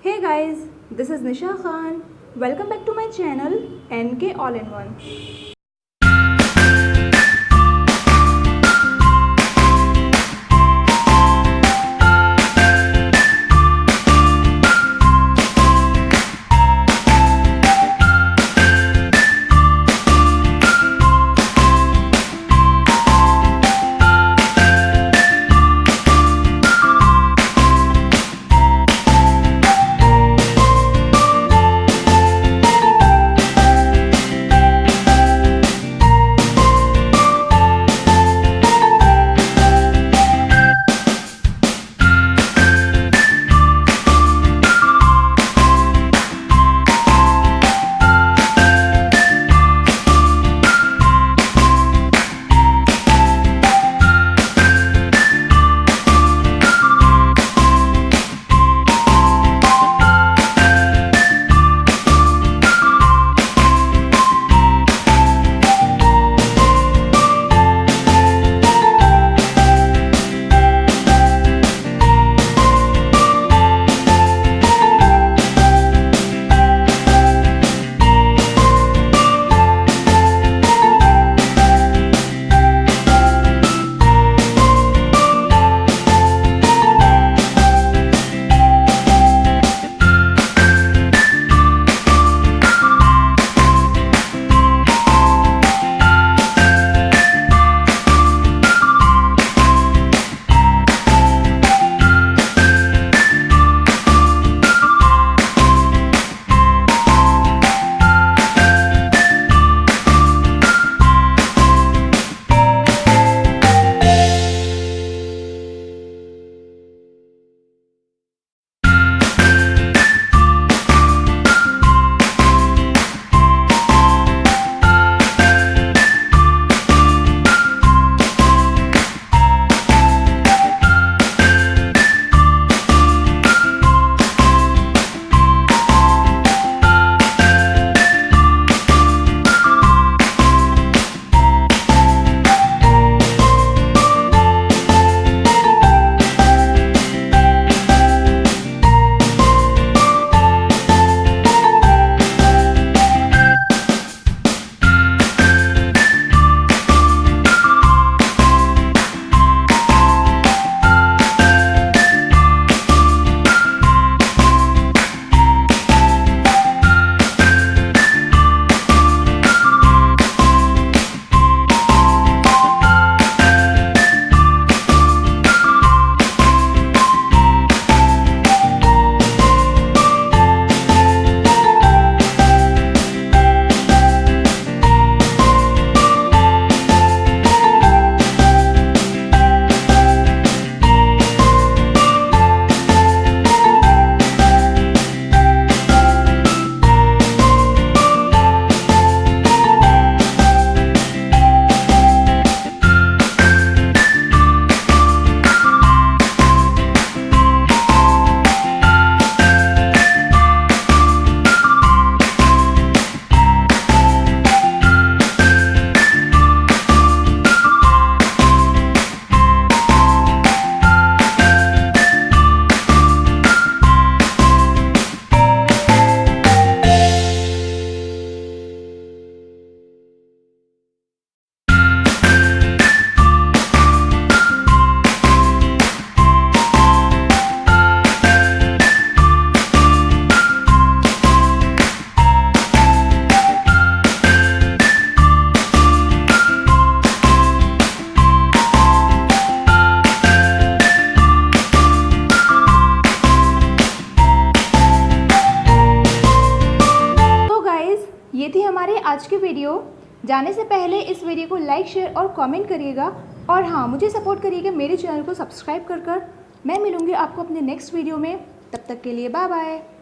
Hey guys, this is Nisha Khan. Welcome back to my channel NK All-in-One. ये थी हमारी आज की वीडियो। जाने से पहले इस वीडियो को लाइक, शेयर और कमेंट करिएगा और हाँ, मुझे सपोर्ट करिएगा मेरे चैनल को सब्सक्राइब कर। मैं मिलूँगी आपको अपने नेक्स्ट वीडियो में। तब तक के लिए बाय बाय।